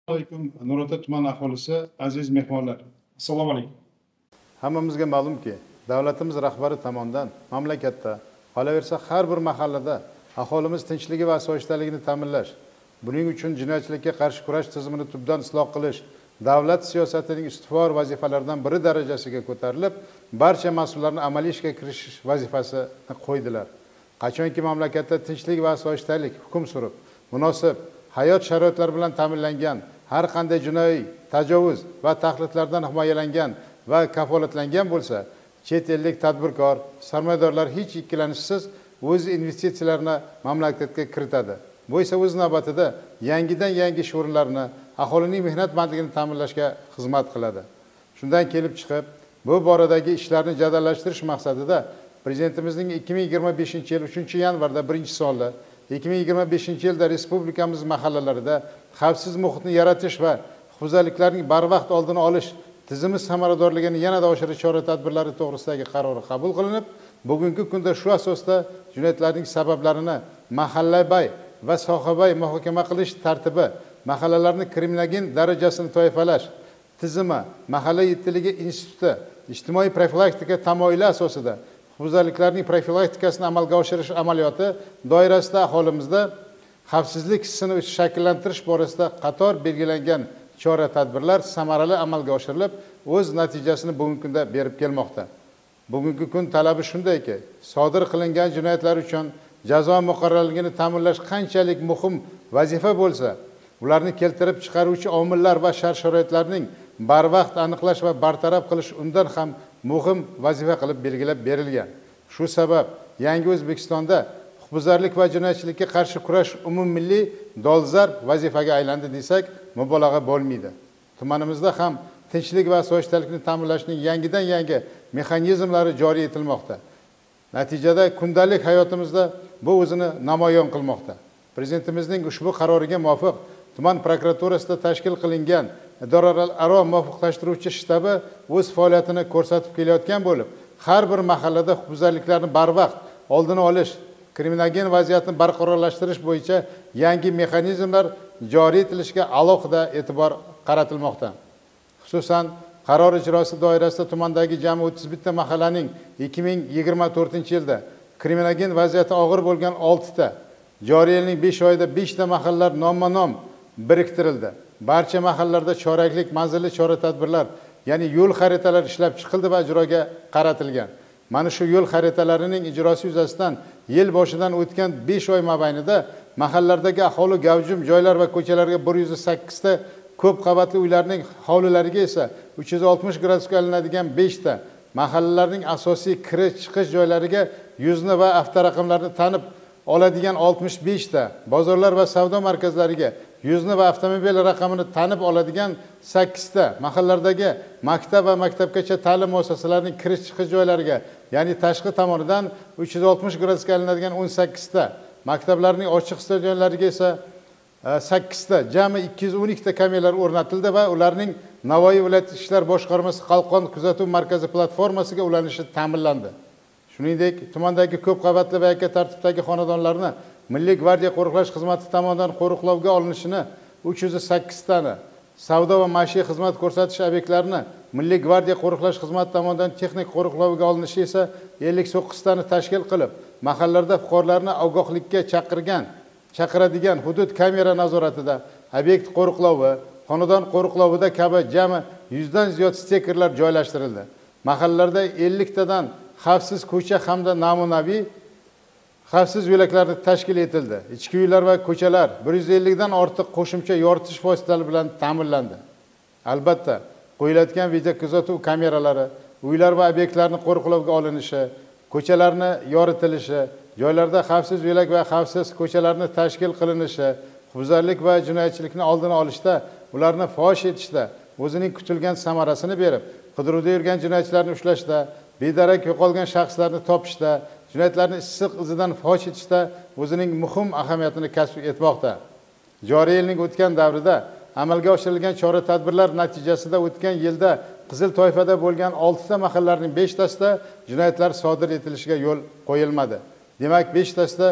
Alaykum Nurota tuman aholisi, aziz mehmonlar. Assalomu alaykum. Hammamizga ma'lumki, davlatimiz rahbari tomonidan mamlakatda, qolaversa har bir mahallada aholimiz tinchligi va osoyishtaligini ta'minlash, buning uchun jinoyatchilikka qarshi kurash tizimini tubdan isloh qilish davlat siyosatining ustuvor vazifalaridan biri darajasiga ko'tarilib, barcha mas'ullarni amaliy ishga kirishish vazifasini qo'ydilar. Qachonki mamlakatda tinchlik va osoyishtalik hukm surib, munosib hayot sharoitlari bilan ta'minlangan, har qanday jinoiy, tajovuz va tahdidlardan himoyalangan va kafolatlangan bo'lsa, chet ellik tadbirkor, sarmoyadorlar hech ikkilanishsiz o'z investitsiyalarini mamlakatga kiritadi. Bu esa o'z navbatida yangidan yangi ish o'rinlarini, aholining mehnat bandligini ta'minlashga xizmat qiladi. Shundan kelib chiqib, bu boradagi ishlarni jadallashtirish maqsadida Prezidentimizning 2025-yil 3-yanvarda birinchi sonli 2025-yilda respublikamiz mahallalarida xavfsiz muhitni yaratish va huquqbuzarliklarning barvaqt oldini olish tizimi samaradorligini yanada oshirish chora-tadbirlari to'g'risidagi qarori qabul qilinib, bugungi kunda shu asosda jinoyatlarning sabablarini mahallabay va sohabay muhokama qilish tartibi, mahallalarni kriminogen darajasini toifalash tizimi, mahalla yettiligi instituti ijtimoiy profilaktika tamoyili asosida huquqbuzarliklarning profilaktikasini amalga oshirish amaliyoti doirasida aholimizda xavfsizlik hissini shakllantirish borasida qator belgilangan chora-tadbirlar samarali amalga oshirilib, o'z natijasini bugungi kunda berib kelmoqda. Bugungi kun talabi shundayki, sodir qilingan jinoyatlar uchun jazo muqarrarligini ta'minlash qanchalik muhim vazifa bo'lsa, ularni keltirib chiqaruvchi omillar va shart-sharoitlarning barvaqt aniqlash va bartaraf qilish undan ham muhim vazifa qilib belgilab berilgan. Shu sabab yangi O'zbekistonda huquqbuzarlik va jinoyatchilikka qarshi kurash umummilliy dolzarb vazifaga aylandi desak, mubolag'a bo'lmaydi. Tumanimizda ham tinchlik va osoyishtalikni ta'minlashning yangidan yangi mexanizmlari joriy etilmoqda. Natijada kundalik hayotimizda bu o'zini namoyon qilmoqda. Prezidentimizning ushbu qaroriga muvofiq tuman prokuraturasida tashkil qilingan idoralararo muvofiqlashtiruvchi shtabi o'z faoliyatini ko'rsatib kelayotgan bo'lib, har bir mahallada huquqbuzarliklarni barvaqt oldini olish, kriminogen vaziyatni barqarorlashtirish bo'yicha yangi mexanizmlar joriy etilishiga alohida e'tibor qaratilmoqda. Xususan, qaror ijrosi doirasida tumandagi jami 31 ta mahallaning 2024-yilda kriminogen vaziyati og'ir bo'lgan 6 ta, joriy yilning 5 oyida 5 ta mahallalar nomma-nom biriktirildi. Barcha mahallalarda choraklik manzilli chora-tadbirlar, ya'ni yo'l xaritalari ishlab chiqildi va ijroga qaratilgan. Mana shu yo'l xaritalarining ijrosi yuzasidan yil boshidan o'tgan 5 oy mobaynida mahallalardagi aholi gavjum joylar va ko'chalarga 108 ta, ko'p qavatli uylarning hovlilariga esa 360 gradusga aylanadigan 5 ta, mahallalarning asosiy kirish-chiqish joylariga yuzni va avtoraqamlarni tanib oladigan 65 ta, bozorlar va savdo markazlariga yuzni va avtomobil raqamini tanib oladigan 8 ta, mahallalardagi maktab va maktabgacha ta'lim muassasalarining kirish-chiqish joylariga, ya'ni tashqi tomonidan 360 gradusga aylanadigan 18 ta, maktablarning ochiq stadionlariga esa 8 ta, jami 212 ta kameralar o'rnatildi va ularning Navoiy viloyat ishlar boshqarmasi Qalqon kuzatuv markazi platformasiga ulanishi ta'minlandi. Shuningdek, tumandagi ko'p qavatli va yakka tartibdagi xonadonlarni Milliy gvardiya qo'riqlash xizmati tomonidan qo'riqlovga olinishini 308 tani, savdo va maishiy xizmat ko'rsatish obyektlarini Milliy gvardiya qo'riqlash xizmati tomonidan texnik qo'riqlovga olinishi esa 59 tani tashkil qilib, mahallalarda fuqarolarni ogohlikka chaqiradigan hudud kamera nazoratida, obyekt qo'riqlovi, xonadon qo'riqlovida kabi jami 100 dan ziyod stikerlar joylashtirildi. Mahallalarda 50 tadan xavfsiz ko'cha hamda namunaviy xavfsiz yo'laklarni tashkil etildi. Ichki uylar va ko'chalar 150 dan ortiq qo'shimcha yoritish vositalari bilan ta'minlandi. Albatta, qo'yiladigan video kuzatuv kameralari, uylar va obyektlarni qo'riqlovga olinishi, ko'chalarni yoritilishi, joylarda xavfsiz yo'lak va xavfsiz ko'chalarni tashkil qilinishi, huquqbuzarlik va jinoyatchilikni oldini olishda, ularni fosh etishda o'zining kutilgan samarasini berib, qidiruvda yurgan jinoyatchilarni ushlashda, bedarak yo'qolgan shaxslarni topishda, jinoyatlarni issiq izidan fosh etishda o'zining muhim ahamiyatini kasb etmoqda. Joriy yilning o'tgan davrida amalga oshirilgan chora-tadbirlar natijasida o'tgan yilda qizil toifada bo'lgan 6 ta mahallalarning 5 tasida jinoyatlar sodir etilishiga yo'l qo'yilmadi. Demak, 5 tasida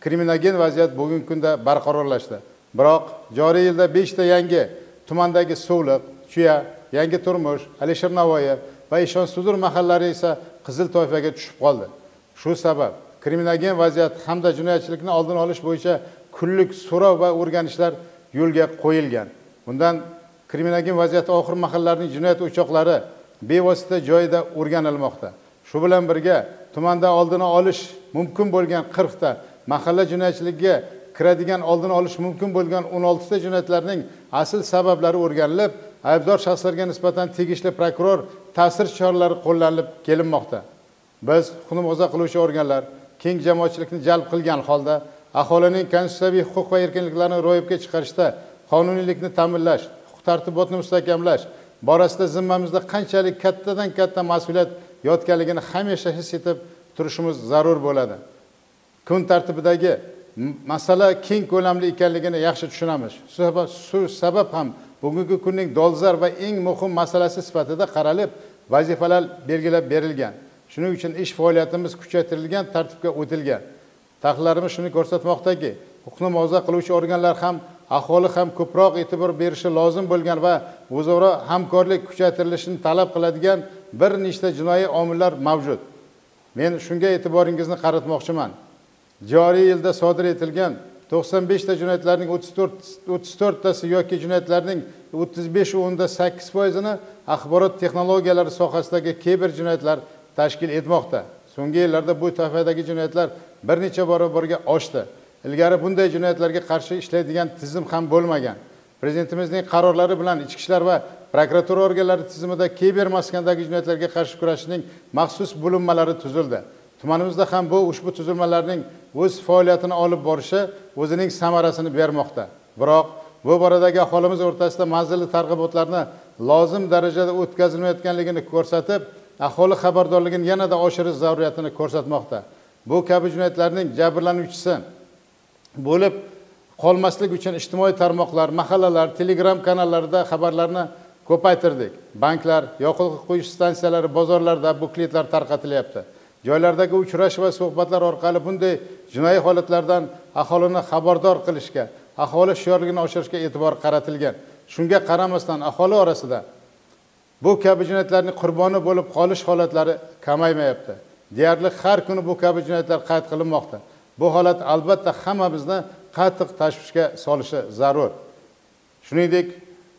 kriminogen vaziyat bugungi kunda barqarorlashdi. Biroq joriy yilda 5 ta yangi tumandagi Suvliq, Chuya, Yangi Turmush, Alisher Navoiy va Ishon Sudur mahallari esa qizil toifaga tushib qoldi. Shu sabab kriminogen vaziyat hamda jinoyatchilikni oldini olish bo'yicha kunlik so'rov va o'rganishlar yo'lga qo'yilgan. Bundan kriminogen vaziyat og'ir mahallalarning jinoyat o'choqlari bevosita joyida o'rganilmoqda. Shu bilan birga tumanda oldini olish mumkin bo'lgan 40 ta mahalla jinoyatchiligiga kiradigan oldini olish mumkin bo'lgan 16 ta jinoyatlarning asl sabablari o'rganilib, aybdor shaxslarga nisbatan tegishli prokuror ta'sir choralari qo'llanilib kelinmoqda. Biz huquqni muhofaza qiluvchi organlar keng jamoatchilikni jalb qilgan holda aholining konstitutsiyaviy huquq va erkinliklarini ro'yobga chiqarishda qonuniylikni ta'minlash, huquq tartibotni mustahkamlash borasida zimmamizda qanchalik kattadan katta mas'uliyat yotganligini hamisha his etib turishimiz zarur bo'ladi. Kun tartibidagi masala keng ko'lamli ekanligini yaxshi tushunamiz. Shu sabab ham bugungi kunning dolzarb va eng muhim masalasi sifatida qaralib, vazifalar belgilab berilgan. Shuning uchun ish faoliyatimiz kuchaytirilgan, tartibga o'tilgan. Tahlillarimiz shuni ko'rsatmoqdaki, huquqni muhofaza qiluvchi organlar ham, aholi ham ko'proq e'tibor berishi lozim bo'lgan va o'zaro hamkorlik kuchaytirilishini talab qiladigan bir nechta jinoiy omillar mavjud. Men shunga e'tiboringizni qaratmoqchiman. Joriy yilda sodir etilgan 95 ta jinoyatlarning 34 tasi yoki jinoyatlarning 35.8%ni axborot texnologiyalari sohasidagi kiber jinoyatlar tashkil etmoqda. So'nggi yillarda bu toifadagi jinoyatlar bir necha barobarga oshdi. Ilgari bunday jinoyatlarga qarshi ishlaydigan tizim ham bo'lmagan. Prezidentimizning qarorlari bilan ichki ishlar va prokuratura organlari tizimida kiber maskandagi jinoyatlarga qarshi kurashishning maxsus bo'linmalari tuzildi. Tumanimizda ham ushbu tuzilmalarning o'z faoliyatini olib borishi o'zining samarasini bermoqda. Biroq bu boradagi aholimiz o'rtasida manzilli targ'ibotlarni lozim darajada o'tkazilmayotganligini ko'rsatib, aholi xabardorligini yanada oshirish zaruriyatini ko'rsatmoqda. Bu kabi jinoyatlarning jabrlanuvchisi bo'lib qolmaslik uchun ijtimoiy tarmoqlar, mahallalar, Telegram kanallarida xabarlarni ko'paytirdik. Banklar, yoqilg'i quyish stansiyalari, bozorlarda bukletlar tarqatilyapti. Joylardagi uchrashuv va suhbatlar orqali bunday jinoiy holatlardan aholini xabardor qilishga, aholi shiorligini oshirishga e'tibor qaratilgan. Shunga qaramasdan aholi orasida bu kabi jinoyatlarning qurboni bo'lib qolish holatlari kamaymayapti. Deyarli har kuni bu kabi jinoyatlar qayd qilinmoqda. Bu holat albatta hammamizni qattiq tashvishga solishi zarur. Shuningdek,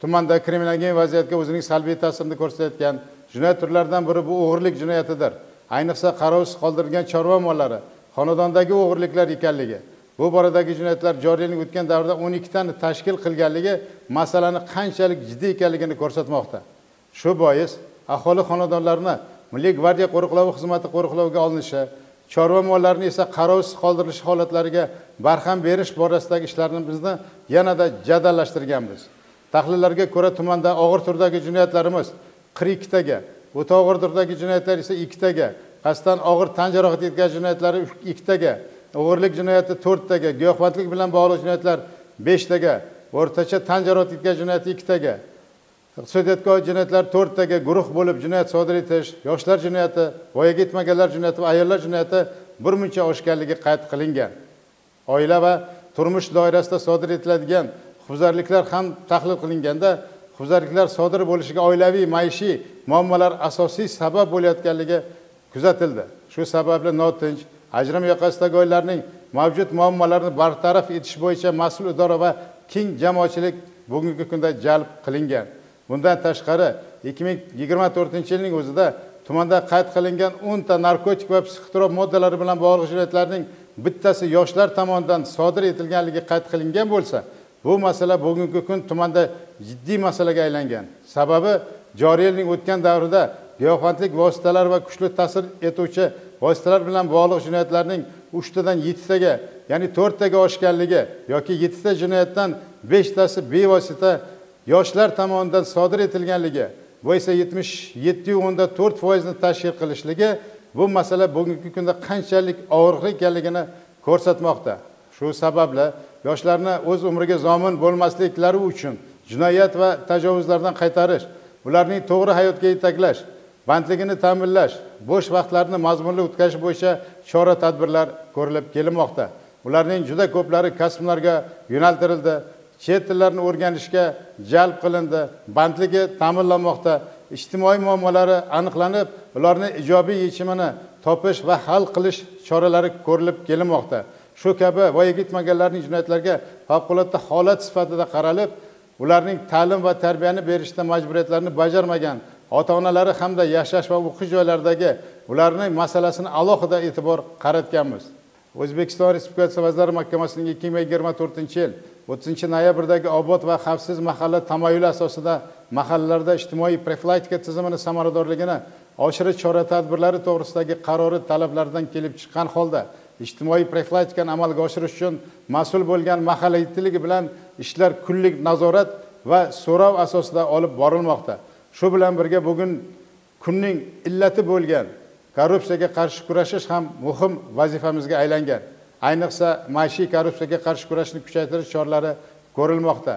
tumanda kriminogen vaziyatga o'zining salbiy ta'sirini ko'rsatayotgan jinoyat turlaridan biri bu o'g'irlik jinoyatidir. Ayniqsa qarovsiz qoldirilgan chorva mollari, xonadondagi o'g'irliklar ekanligi. Bu boradagi jinoyatlar joriy yilning o'tgan davrda 12 tani tashkil qilganligi masalani qanchalik jiddiy ekanligini ko'rsatmoqda. Shu bois aholi xonadonlarini Milliy gvardiya qo'riqlovi xizmati qo'riqlovga olinishi, chorva mollarini esa qarovsiz qoldirilishi holatlariga barham berish borasidagi ishlarimizni yanada jadallashtirganmiz. Tahlillarga ko'ra tumanda og'ir turdagi jinoyatlarimiz 42 taga, o'ta og'ir turdagi jinoyatlar esa 2 taga, qasddan og'ir tan jarohati yetkazgan jinoyatlari 2 taga, o'g'irlik jinoyati 4 taga, giyohvandlik bilan bog'liq jinoyatlar 5 taga, o'rtacha tan jarohati yetkazgan jinoyati 2 taga, iqtisodiyotga oid jinoyatlar 4 taga guruh bo'lib jinoyat sodir etish, yoshlar jinoyati, voyaga yetmaganlar jinoyati va ayollar jinoyati birmuncha oshganligi qayd qilingan. Oila va turmush doirasida sodir etiladigan huquqbuzarliklar ham tahlil qilinganda, huquqbuzarliklar sodir bo'lishiga oilaviy maishiy muammolar asosiy sabab bo'layotganligi kuzatildi. Shu sababli notinch, ajrim yoqasidagi oilalarning mavjud muammolarini bartaraf etish bo'yicha mas'ul idora va keng jamoatchilik bugungi kunda jalb qilingan. Bundan tashqari 2024-yilning o'zida tumanda qayd qilingan 10 ta narkotik va psixotrop moddalari bilan bog'liq jinoyatlarning bittasi yoshlar tomonidan sodir etilganligi qayd qilingan bo'lsa, bu masala bugungi kun tumanda jiddiy masalaga aylangan. Sababi joriy yilning o'tgan davrida giyohvandlik vositalari va kuchli ta'sir etuvchi vositalar bilan bog'liq jinoyatlarning 3 tadan 7 taga, ya'ni 4 taga oshganligi yoki 7 ta jinoyatdan 5 tasi bevosita yoshlar tomonidan sodir etilganligi, bu esa 77.4% ni tashkil qilishligi bu masala bugungi kunda qanchalik og'ir ekanligini ko'rsatmoqda. Shu sababli yoshlarni o'z umriga zomin bo'lmasliklari uchun jinoyat va tajovuzlardan qaytarish, ularning to'g'ri hayotga yetaklash, bandligini ta'minlash, bo'sh vaqtlarini mazmunli o'tkazish bo'yicha chora-tadbirlar ko'rilib kelinmoqda. Ularning juda ko'plari kasblarga yo'naltirildi. chet tillarini o'rganishga jalb qilindi, bandligi ta'minlanmoqda, ijtimoiy muammolari aniqlanib, ularni ijobiy yechimini topish va hal qilish choralari ko'rilib kelinmoqda. Shu kabi voyaga yetmaganlarning jinoyatlarga favqulodda holat sifatida qaralib, ularning ta'lim va tarbiyani berishda majburiyatlarini bajarmagan ota-onalari hamda yashash va o'qish joylaridagi ularning masalasini alohida e'tibor qaratganmiz. O'zbekiston Respublikasi Vazirlar Mahkamasining 2024-yil 30-noyabrdagi obod va xavfsiz mahalla tamoyili asosida mahallalarda ijtimoiy profilaktika tizimini samaradorligini oshirish chora-tadbirlari to'g'risidagi qarori talablaridan kelib chiqqan holda ijtimoiy profilaktikani amalga oshirish uchun mas'ul bo'lgan mahalla yetkaziligi bilan ishlar kunlik nazorat va so'rov asosida olib borilmoqda. Shu bilan birga bugun kunning illati bo'lgan korrupsiyaga qarshi kurashish ham muhim vazifamizga aylangan. Ayniqsa maishiy korrupsiyaga qarshi kurashni kuchaytirish choralari ko'rilmoqda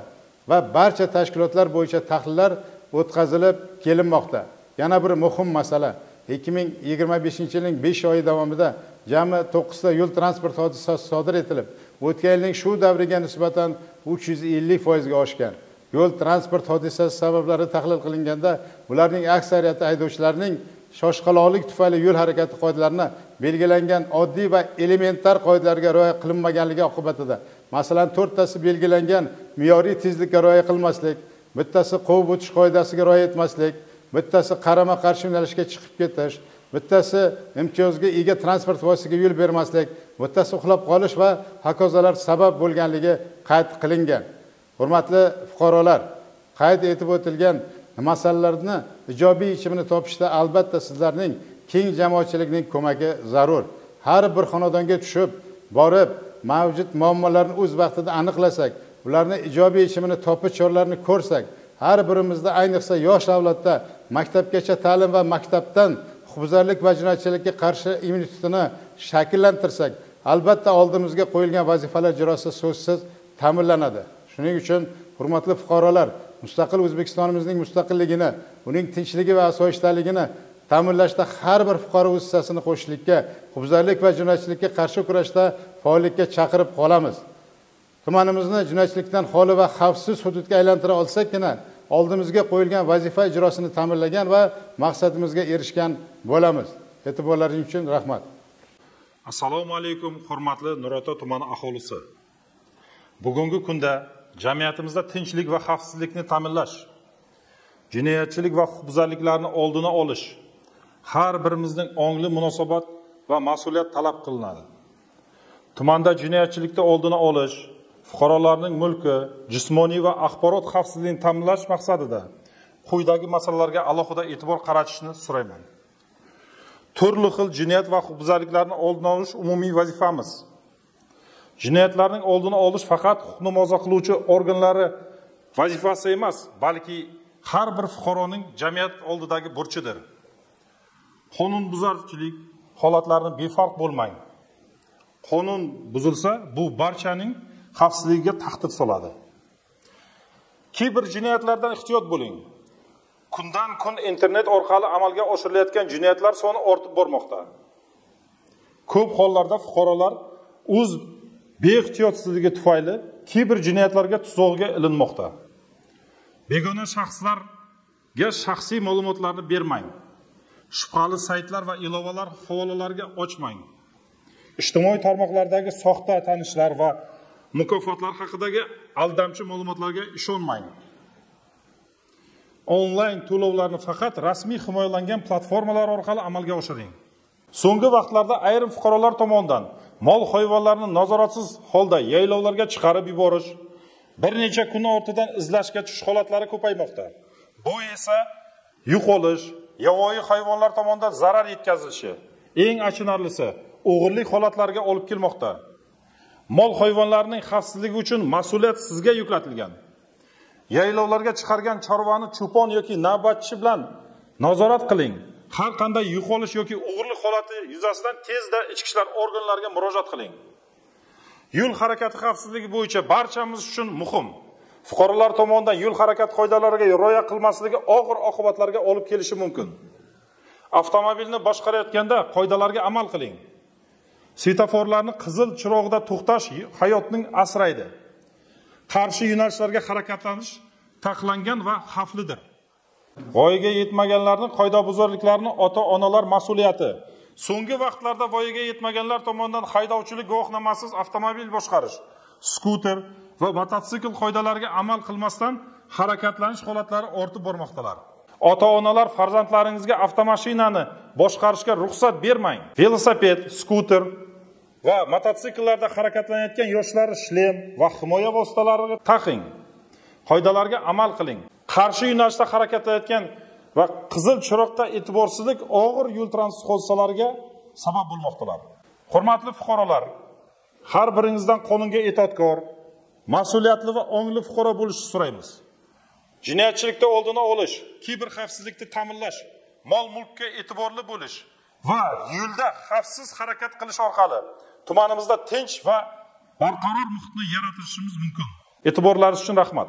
va barcha tashkilotlar bo'yicha tahlillar o'tkazilib kelinmoqda. Yana bir muhim masala 2025-yilning 5 oyi davomida jami 9 ta yo'l transport hodisasi sodir etilib, o'tgan yilning shu davriga nisbatan 350% ga oshgan. Yo'l transport hodisasi sabablari tahlil qilinganda, ularning aksariyati haydovchilarning shoshqaloqlik tufayli yo'l harakati qoidalarini belgilangan oddiy va elementar qoidalarga rioya qilinmaganligi oqibatida, masalan 4 tasi belgilangan me'yoriy tezlikka rioya qilmaslik, bittasi qovib o'tish qoidasiga rioya etmaslik, bittasi qarama-qarshi yo'nalishga chiqib ketish, bittasi imtiyozga ega transport vositasiga yo'l bermaslik, bittasi uxlab qolish va hokazolar sabab bo'lganligi qayd qilingan. Hurmatli fuqarolar, qayd etib o'tilgan masalalarni ijobiy yechimini topishda albatta sizlarning keng jamoatchilikning ko'magi zarur. Har bir xonadonga tushib, borib, mavjud muammolarni o'z vaqtida aniqlasak, ularni ijobiy yechimini topish choralarini ko'rsak, har birimizda ayniqsa yosh avlodda maktabgacha ta'lim va maktabdan huquqbuzarlik va jinoyatchilikka qarshi immunitetini shakllantirsak, albatta oldimizga qo'yilgan vazifalar ijrosi so'zsiz ta'minlanadi. Shuning uchun hurmatli fuqarolar, mustaqil O'zbekistonimizning mustaqilligini, uning tinchligi va osoyishtaligini ta'minlashda har bir fuqaro o'z hissasini qo'shishlikka, huquqbuzarlik va jinoyatchilikka qarshi kurashda faollikka chaqirib qolamiz. Tumanimizni jinoyatchilikdan xoli va xavfsiz hududga aylantira olsakgina, oldimizga qo'yilgan vazifa ijrosini ta'minlagan va maqsadimizga erishgan bo'lamiz. E'tiborlaringiz uchun rahmat. Assalomu alaykum, hurmatli Nurota tumani aholisi. Bugungi kunda jamiyatimizda tinchlik va xavfsizlikni ta'minlash, jinoyatchilik va huquqbuzarliklarni oldini olish har birimizning ongli munosabat va mas'uliyat talab qilinadi. Tumanda jinoyatchilikni oldini olish, fuqarolarning mulki, jismoniy va axborot xavfsizligini ta'minlash maqsadida quyidagi masalalarga alohida e'tibor qaratishni so'rayman. Turli xil jinoyat va huquqbuzarliklarni oldini olish umumiy vazifamiz. Jinoyatlarning oldini olish faqat huquqni muhofaza qiluvchi organlari vazifasi emas, balki har bir fuqaroning jamiyat oldidagi burchidir. Qonunbuzarchilik holatlarini befarq bo'lmang. Qonun buzilsa, bu barchaning xavfsizligiga tahdid soladi. Kiber jinoyatlardan ehtiyot bo'ling. Kundan kun internet orqali amalga oshirilayotgan jinoyatlar soni ortib bormoqda. Ko'p hollarda fuqarolar o'z beixtiyotsizligi tufayli kiber jinoyatlarga tuzog'iga ilinmoqda. Begona shaxslarga shaxsiy ma'lumotlarni bermang. Shubhali saytlar va ilovalar havolalariga ochmang. Ijtimoiy tarmoqlardagi soxta tanishlar va mukofotlar haqidagi aldamchi ma'lumotlarga ishonmang. Onlayn to'lovlarni faqat rasmiy himoyalangan platformalar orqali amalga oshiring. So'nggi vaqtlarda ayrim fuqarolar tomonidan mol hayvonlarni nazoratsiz holda yaylovlarga chiqarib yuborish, bir necha kun ortidan izlashga tushish holatlari ko'paymoqda. Bu esa yo'qolish, yovvoyi hayvonlar tomonidan zarar yetkazilishi, eng achinarlisi o'g'irlik holatlariga olib kelmoqda. Mol hayvonlarining xavfsizligi uchun mas'uliyat sizga yuklatilgan. Yaylovlarga chiqargan chorvani cho'pon yoki navbatchi bilan nazorat qiling. Har qanday yo'qolish yoki o'g'irlik holati yuzasidan tezda ichki ishlar organlariga murojaat qiling. Yo'l harakati xavfsizligi bo'yicha barchamiz uchun muhim. Fuqarolar tomonidan yo'l harakati qoidalariga rioya qilmasligi og'ir oqibatlarga olib kelishi mumkin. Avtomobilni boshqarayotganda qoidalarga amal qiling. Svetoforlarni qizil chirog'ida to'xtash hayotning asraydi. qarshi yo'nalishlarga harakatlanish taqiqlangan va xavflidir. Voyaga yetmaganlarning qoidabuzarliklarini ota-onalar mas'uliyati. So'nggi vaqtlarda voyaga yetmaganlar tomonidan haydovchilik guvohnomasiz avtomobil boshqarish, skuter va mototsikl qoidalariga amal qilmasdan harakatlanish holatlari ortib bormoqdalar. Ota-onalar farzandlaringizga avtomashinani boshqarishga ruxsat bermang. Velosiped, skuter va mototsikllarda harakatlanayotgan yoshlar shlem va himoya vositalarini taqing. Qoidalarga amal qiling. Qarshi yo'nalishda harakatlanayotgan va qizil chiroqqa e'tiborsizlik og'ir yo'l transport hodisalariga sabab bo'lmoqdalar. Hurmatli fuqarolar, har biringizdan qonunga itoatkor, mas'uliyatli va ongli fuqaro bo'lishni so'raymiz. Jinoyatchilikda oldini olish, kiber xavfsizlikni ta'minlash, mol-mulkka e'tiborli bo'lish va yo'lda xavfsiz harakat qilish orqali tumanimizda tinch va barqaror muhitni yaratishimiz mumkin. E'tiborlaringiz uchun rahmat.